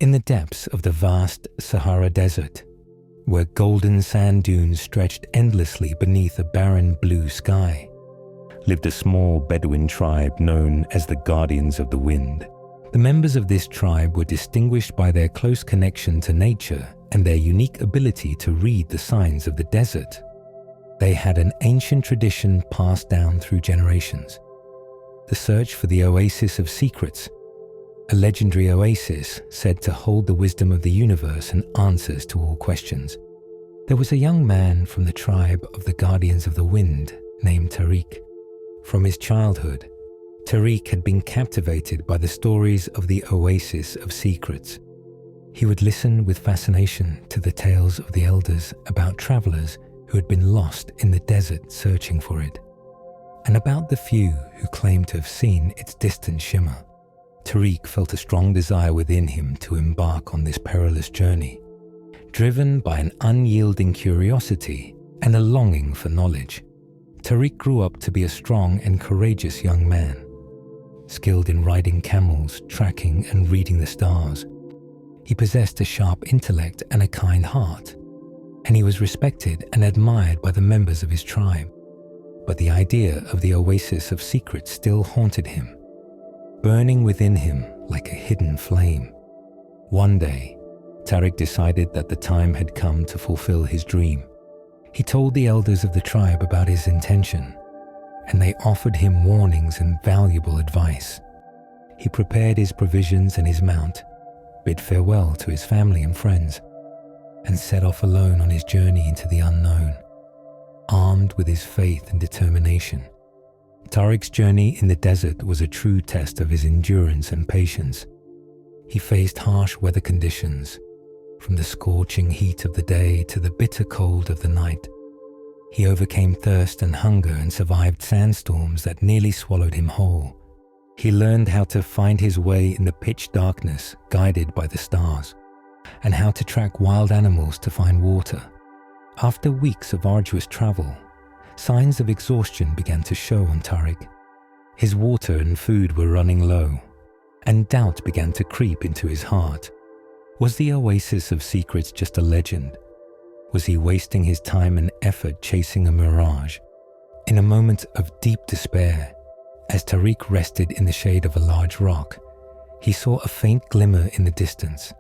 In the depths of the vast Sahara Desert, where golden sand dunes stretched endlessly beneath a barren blue sky, lived a small Bedouin tribe known as the Guardians of the Wind. The members of this tribe were distinguished by their close connection to nature and their unique ability to read the signs of the desert. They had an ancient tradition passed down through generations: the search for the Oasis of Secrets, a legendary oasis said to hold the wisdom of the universe and answers to all questions. There was a young man from the tribe of the Guardians of the Wind named Tariq. From his childhood, Tariq had been captivated by the stories of the Oasis of Secrets. He would listen with fascination to the tales of the elders about travelers who had been lost in the desert searching for it, and about the few who claimed to have seen its distant shimmer. Tariq felt a strong desire within him to embark on this perilous journey, driven by an unyielding curiosity and a longing for knowledge. Tariq grew up to be a strong and courageous young man, skilled in riding camels, tracking and reading the stars. He possessed a sharp intellect and a kind heart, and he was respected and admired by the members of his tribe. But the idea of the Oasis of Secrets still haunted him, burning within him like a hidden flame. One day, Tariq decided that the time had come to fulfill his dream. He told the elders of the tribe about his intention, and they offered him warnings and valuable advice. He prepared his provisions and his mount, bid farewell to his family and friends, and set off alone on his journey into the unknown, armed with his faith and determination. Tariq's journey in the desert was a true test of his endurance and patience. He faced harsh weather conditions, from the scorching heat of the day to the bitter cold of the night. He overcame thirst and hunger and survived sandstorms that nearly swallowed him whole. He learned how to find his way in the pitch darkness, guided by the stars, and how to track wild animals to find water. After weeks of arduous travel, signs of exhaustion began to show on Tariq. His water and food were running low, and doubt began to creep into his heart. Was the Oasis of Secrets just a legend? Was he wasting his time and effort chasing a mirage? In a moment of deep despair, as Tariq rested in the shade of a large rock, he saw a faint glimmer in the distance.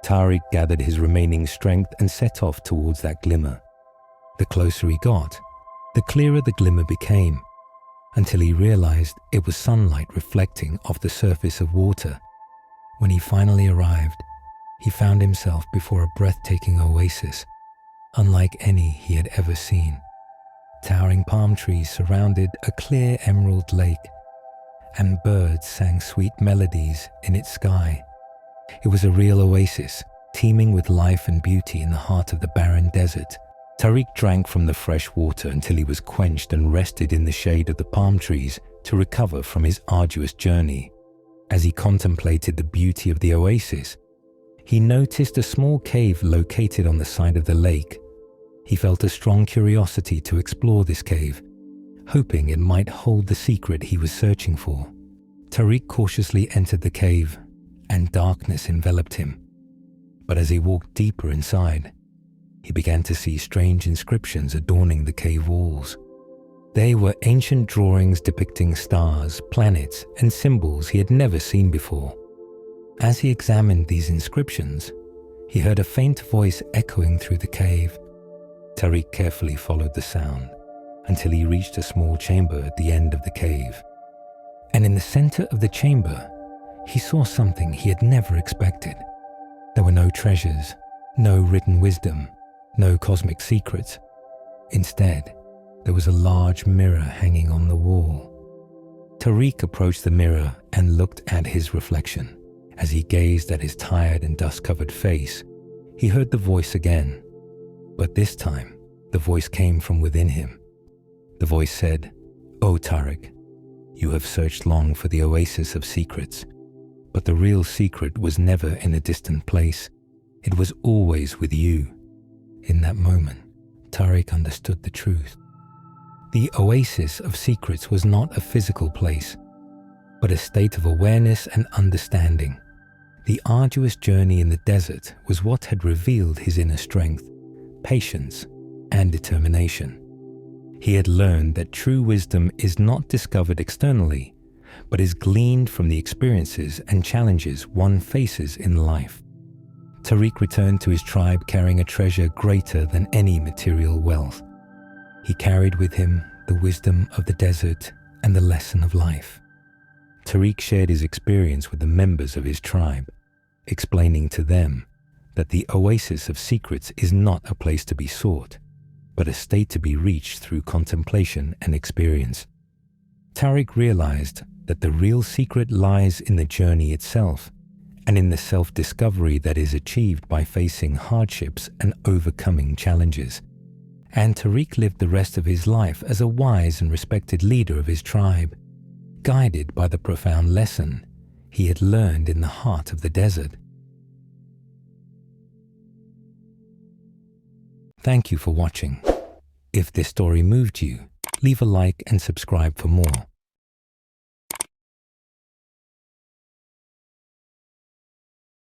Tariq gathered his remaining strength and set off towards that glimmer. The closer he got, the clearer the glimmer became, until he realized it was sunlight reflecting off the surface of water. When he finally arrived, he found himself before a breathtaking oasis, unlike any he had ever seen. Towering palm trees surrounded a clear emerald lake, and birds sang sweet melodies in its sky. It was a real oasis, teeming with life and beauty in the heart of the barren desert. Tariq drank from the fresh water until he was quenched and rested in the shade of the palm trees to recover from his arduous journey. As he contemplated the beauty of the oasis, he noticed a small cave located on the side of the lake. He felt a strong curiosity to explore this cave, hoping it might hold the secret he was searching for. Tariq cautiously entered the cave, and darkness enveloped him. But as he walked deeper inside, he began to see strange inscriptions adorning the cave walls. They were ancient drawings depicting stars, planets, and symbols he had never seen before. As he examined these inscriptions, he heard a faint voice echoing through the cave. Tariq carefully followed the sound until he reached a small chamber at the end of the cave. And in the center of the chamber, he saw something he had never expected. There were no treasures, no written wisdom, no cosmic secrets. Instead, there was a large mirror hanging on the wall. Tariq approached the mirror and looked at his reflection. As he gazed at his tired and dust-covered face, he heard the voice again. But this time, the voice came from within him. The voice said, "O Tariq, you have searched long for the Oasis of Secrets, but the real secret was never in a distant place. It was always with you." In that moment, Tariq understood the truth. The Oasis of Secrets was not a physical place, but a state of awareness and understanding. The arduous journey in the desert was what had revealed his inner strength, patience, and determination. He had learned that true wisdom is not discovered externally, but is gleaned from the experiences and challenges one faces in life. Tariq returned to his tribe carrying a treasure greater than any material wealth. He carried with him the wisdom of the desert and the lesson of life. Tariq shared his experience with the members of his tribe, explaining to them that the Oasis of Secrets is not a place to be sought, but a state to be reached through contemplation and experience. Tariq realized that the real secret lies in the journey itself and in the self-discovery that is achieved by facing hardships and overcoming challenges. And Tariq lived the rest of his life as a wise and respected leader of his tribe, guided by the profound lesson he had learned in the heart of the desert. Thank you for watching. If this story moved you, leave a like and subscribe for more.